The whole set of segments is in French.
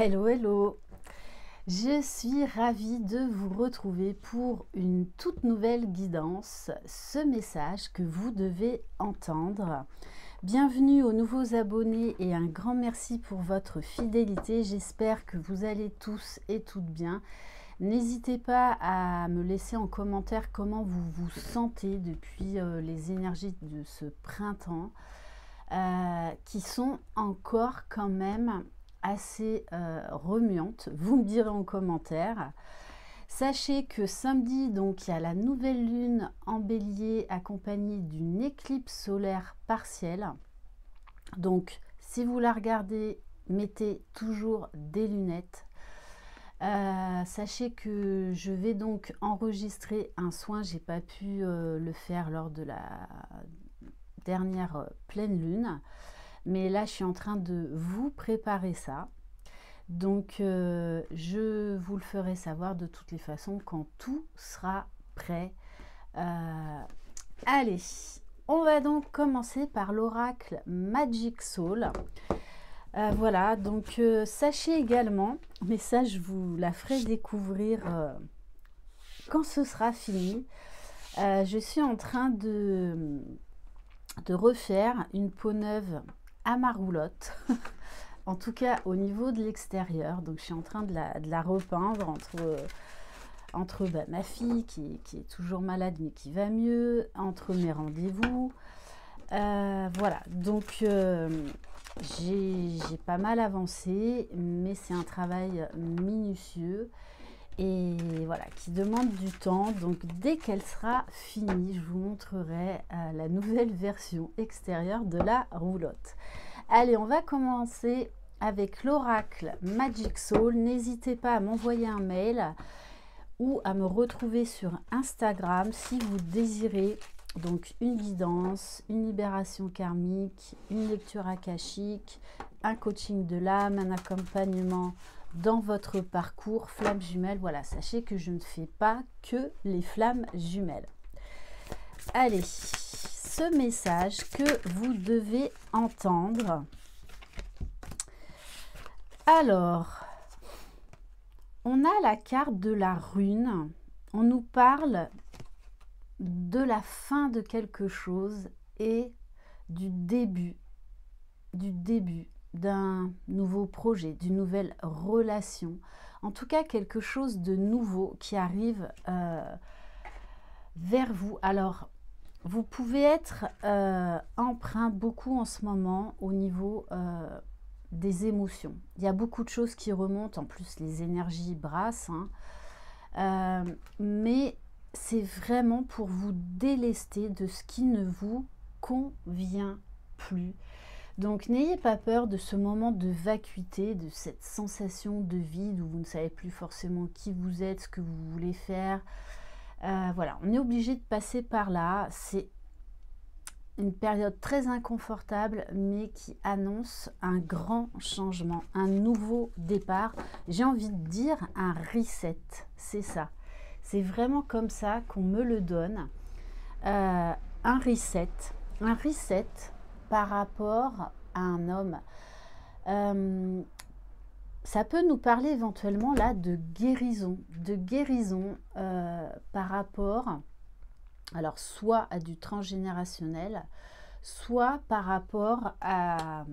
Hello, hello! Je suis ravie de vous retrouver pour une toute nouvelle guidance, ce message que vous devez entendre. Bienvenue aux nouveaux abonnés et un grand merci pour votre fidélité. J'espère que vous allez tous et toutes bien. N'hésitez pas à me laisser en commentaire comment vous vous sentez depuis les énergies de ce printemps qui sont encore quand même assez remuante. Vous me direz en commentaire. Sachez que samedi, donc, il y a la nouvelle lune en bélier accompagnée d'une éclipse solaire partielle. Donc, si vous la regardez, mettez toujours des lunettes. Sachez que je vais donc enregistrer un soin. J'ai pas pu le faire lors de la dernière pleine lune. Mais là, je suis en train de vous préparer ça. Donc, je vous le ferai savoir de toutes les façons quand tout sera prêt. Allez, on va donc commencer par l'oracle Magic Soul. Voilà, donc sachez également, mais ça je vous la ferai découvrir quand ce sera fini. Je suis en train de refaire une peau neuve à ma roulotte, en tout cas au niveau de l'extérieur. Donc je suis en train de la repeindre entre ma fille qui est toujours malade mais qui va mieux, entre mes rendez-vous. Voilà, donc j'ai pas mal avancé, mais c'est un travail minutieux et voilà, qui demande du temps. Donc dès qu'elle sera finie, je vous montrerai la nouvelle version extérieure de la roulotte. Allez, on va commencer avec l'oracle Magic Soul. N'hésitez pas à m'envoyer un mail ou à me retrouver sur Instagram si vous désirez donc une guidance, une libération karmique, une lecture akashique, un coaching de l'âme, un accompagnement dans votre parcours flamme jumelle. Voilà, sachez que je ne fais pas que les flammes jumelles. Allez, ce message que vous devez entendre. Alors, on a la carte de la rune. On nous parle de la fin de quelque chose et du début d'un nouveau projet, d'une nouvelle relation. En tout cas, quelque chose de nouveau qui arrive vers vous. Alors, vous pouvez être empreint beaucoup en ce moment au niveau des émotions. Il y a beaucoup de choses qui remontent, en plus les énergies brassent, hein. Mais c'est vraiment pour vous délester de ce qui ne vous convient plus. Donc n'ayez pas peur de ce moment de vacuité, de cette sensation de vide où vous ne savez plus forcément qui vous êtes, ce que vous voulez faire. Voilà, on est obligé de passer par là. C'est une période très inconfortable, mais qui annonce un grand changement, un nouveau départ. J'ai envie de dire un reset, c'est ça. C'est vraiment comme ça qu'on me le donne. Un reset par rapport à un homme. Ça peut nous parler éventuellement là de guérison par rapport, alors soit à du transgénérationnel, soit par rapport à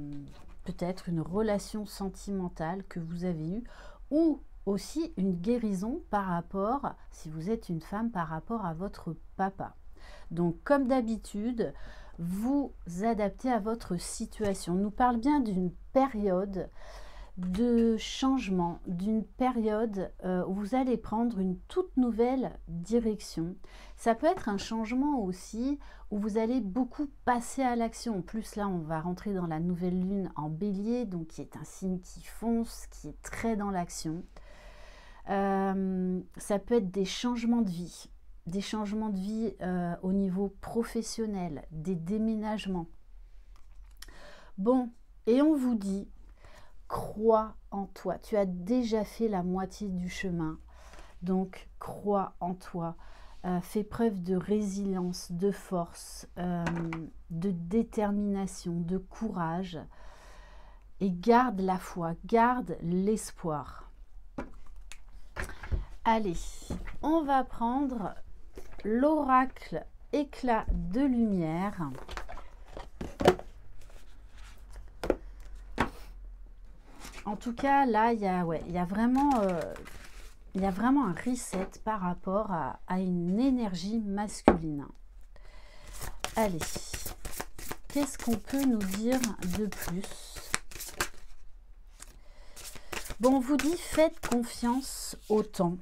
peut-être une relation sentimentale que vous avez eue, ou aussi une guérison par rapport, si vous êtes une femme, par rapport à votre papa. Donc comme d'habitude, vous adaptez à votre situation. On nous parle bien d'une période de changement, d'une période où vous allez prendre une toute nouvelle direction. Ça peut être un changement aussi où vous allez beaucoup passer à l'action. En plus là, on va rentrer dans la nouvelle lune en bélier, donc qui est un signe qui fonce, qui est très dans l'action. Ça peut être des changements de vie. Des changements de vie au niveau professionnel, des déménagements. Bon, et on vous dit, crois en toi. Tu as déjà fait la moitié du chemin, donc crois en toi. Fais preuve de résilience, de force, de détermination, de courage. et garde la foi, garde l'espoir. Allez, on va prendre l'oracle éclat de lumière. En tout cas, là, il y a vraiment un reset par rapport à une énergie masculine. Allez, qu'est-ce qu'on peut nous dire de plus? Bon, on vous dit, faites confiance au temps.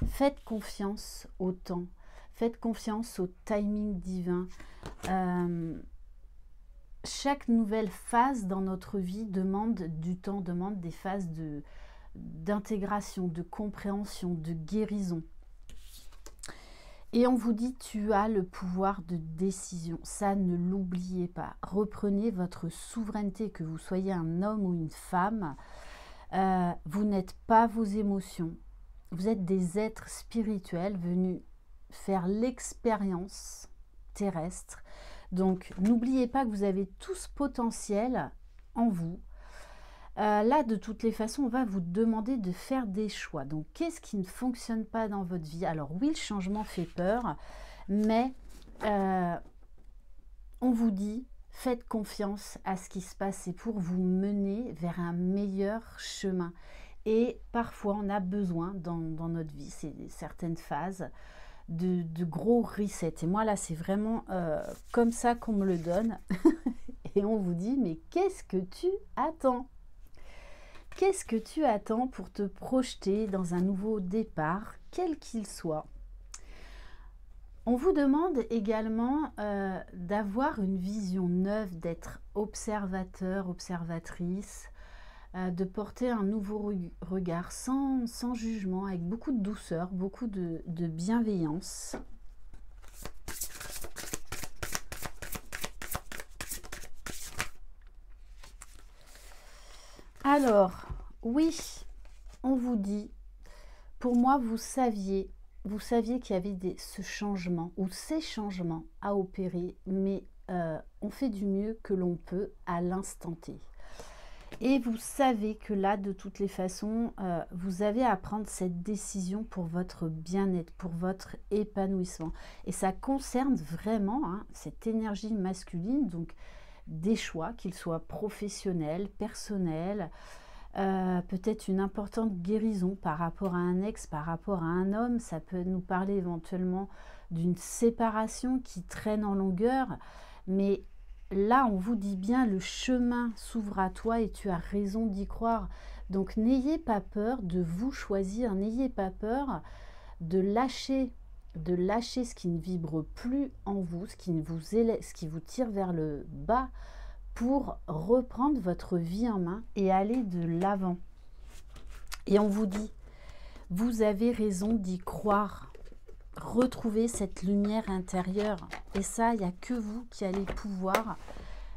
Faites confiance au temps. Faites confiance au timing divin. Chaque nouvelle phase dans notre vie demande du temps, demande des phases d'intégration, de compréhension, de guérison. Et on vous dit, tu as le pouvoir de décision. Ça, ne l'oubliez pas. Reprenez votre souveraineté, que vous soyez un homme ou une femme. Vous n'êtes pas vos émotions. Vous êtes des êtres spirituels venus faire l'expérience terrestre. Donc, n'oubliez pas que vous avez tout ce potentiel en vous. Là, de toutes les façons, on va vous demander de faire des choix. Donc, qu'est-ce qui ne fonctionne pas dans votre vie? Alors, oui, le changement fait peur, mais on vous dit, faites confiance à ce qui se passe. C'est pour vous mener vers un meilleur chemin. Et parfois, on a besoin dans notre vie, c'est certaines phases, de gros resets. Et moi, là, c'est vraiment comme ça qu'on me le donne. Et on vous dit, mais qu'est-ce que tu attends? Qu'est-ce que tu attends pour te projeter dans un nouveau départ, quel qu'il soit? On vous demande également d'avoir une vision neuve, d'être observateur, observatrice, de porter un nouveau regard sans jugement, avec beaucoup de douceur, beaucoup de bienveillance. Alors, oui, on vous dit, pour moi, vous saviez qu'il y avait ce changement ou ces changements à opérer, mais on fait du mieux que l'on peut à l'instant T. Et vous savez que là, de toutes les façons, vous avez à prendre cette décision pour votre bien-être, pour votre épanouissement. Et ça concerne vraiment cette énergie masculine, donc des choix, qu'ils soient professionnels, personnels, peut-être une importante guérison par rapport à un ex, par rapport à un homme. Ça peut nous parler éventuellement d'une séparation qui traîne en longueur, mais là, on vous dit bien, le chemin s'ouvre à toi et tu as raison d'y croire. Donc, n'ayez pas peur de vous choisir, n'ayez pas peur de lâcher ce qui ne vibre plus en vous, ce qui vous tire vers le bas, pour reprendre votre vie en main et aller de l'avant. Et on vous dit, vous avez raison d'y croire. Retrouvez cette lumière intérieure. Et ça, il n'y a que vous qui allez pouvoir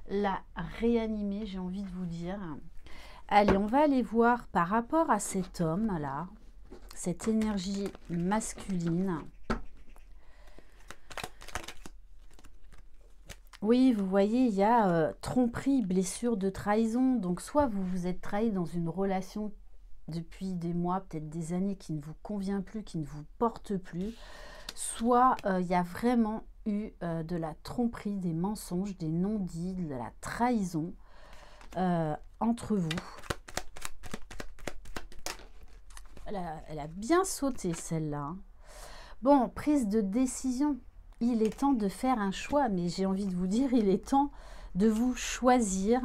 la réanimer, j'ai envie de vous dire. Allez, on va aller voir par rapport à cet homme-là, cette énergie masculine. Oui, vous voyez, il y a tromperie, blessure de trahison. Donc, soit vous vous êtes trahi dans une relation depuis des mois, peut-être des années, qui ne vous convient plus, qui ne vous porte plus. Soit il y a vraiment eu de la tromperie, des mensonges, des non-dits, de la trahison entre vous. Elle a bien sauté celle-là. Bon, prise de décision. Il est temps de faire un choix, mais j'ai envie de vous dire, il est temps de vous choisir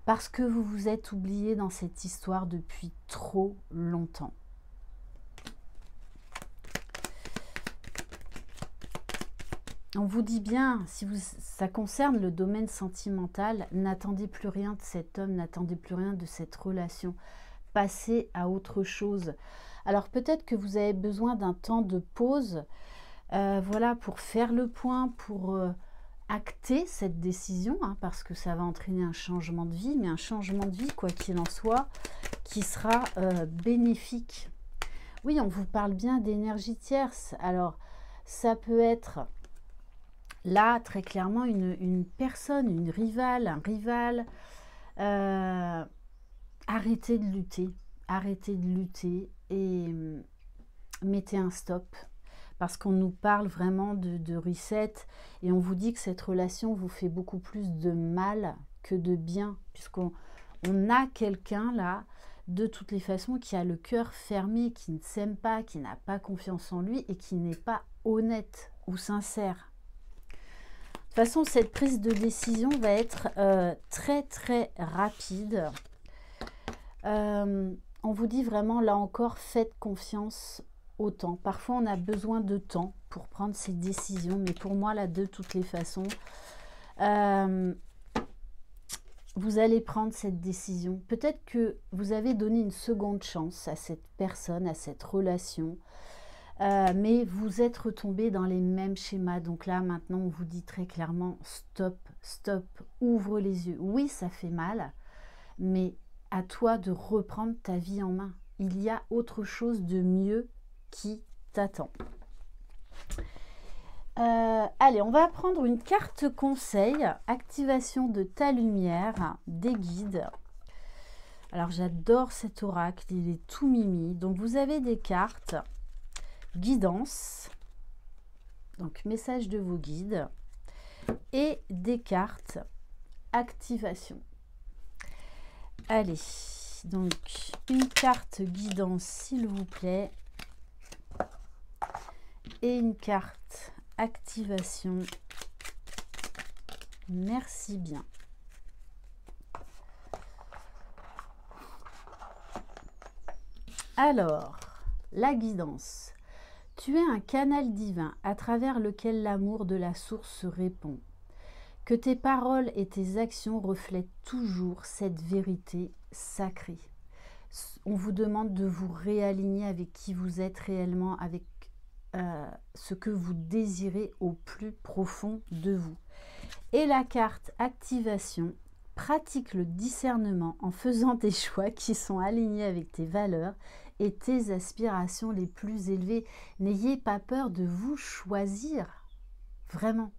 parce que vous vous êtes oublié dans cette histoire depuis trop longtemps. On vous dit bien, si ça concerne le domaine sentimental, n'attendez plus rien de cet homme, n'attendez plus rien de cette relation. Passez à autre chose. Alors peut-être que vous avez besoin d'un temps de pause, voilà, pour faire le point, pour acter cette décision, parce que ça va entraîner un changement de vie, mais un changement de vie, quoi qu'il en soit, qui sera bénéfique. Oui, on vous parle bien d'énergie tierce. Alors, ça peut être... Là, très clairement, une personne, une rivale, un rival, Arrêtez de lutter. Arrêtez de lutter et mettez un stop. Parce qu'on nous parle vraiment de reset et on vous dit que cette relation vous fait beaucoup plus de mal que de bien. Puisqu'on a quelqu'un là, de toutes les façons, qui a le cœur fermé, qui ne s'aime pas, qui n'a pas confiance en lui et qui n'est pas honnête ou sincère. De toute façon, cette prise de décision va être très très rapide. On vous dit vraiment, là encore, faites confiance au temps. Parfois, on a besoin de temps pour prendre ces décisions, mais pour moi, là, de toutes les façons, vous allez prendre cette décision. Peut-être que vous avez donné une seconde chance à cette personne, à cette relation, mais vous êtes retombé dans les mêmes schémas. Donc là, maintenant, on vous dit très clairement, stop, stop, ouvre les yeux. Oui, ça fait mal, mais à toi de reprendre ta vie en main. Il y a autre chose de mieux qui t'attend. Allez, on va prendre une carte conseil, activation de ta lumière, des guides. Alors, j'adore cet oracle, il est tout mimi. Donc, vous avez des cartes, guidance, donc message de vos guides, et des cartes, activation. Allez, donc une carte guidance, s'il vous plaît, et une carte activation. Merci bien. Alors, la guidance. Tu es un canal divin à travers lequel l'amour de la source se répand. Que tes paroles et tes actions reflètent toujours cette vérité sacrée. On vous demande de vous réaligner avec qui vous êtes réellement, avec ce que vous désirez au plus profond de vous. Et la carte activation, pratique le discernement en faisant des choix qui sont alignés avec tes valeurs et tes aspirations les plus élevées. N'ayez pas peur de vous choisir, vraiment.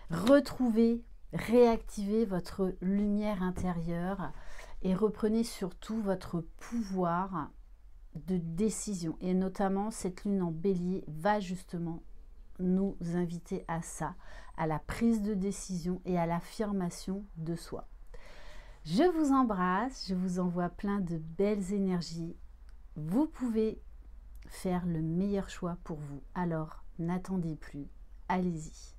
Retrouvez, réactivez votre lumière intérieure et reprenez surtout votre pouvoir de décision. Et notamment, cette lune en bélier va justement nous inviter à ça, à la prise de décision et à l'affirmation de soi. Je vous embrasse, je vous envoie plein de belles énergies. Vous pouvez faire le meilleur choix pour vous. Alors, n'attendez plus, allez-y.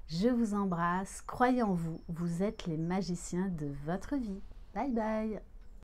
Je vous embrasse, croyez en vous, vous êtes les magiciens de votre vie. Bye bye.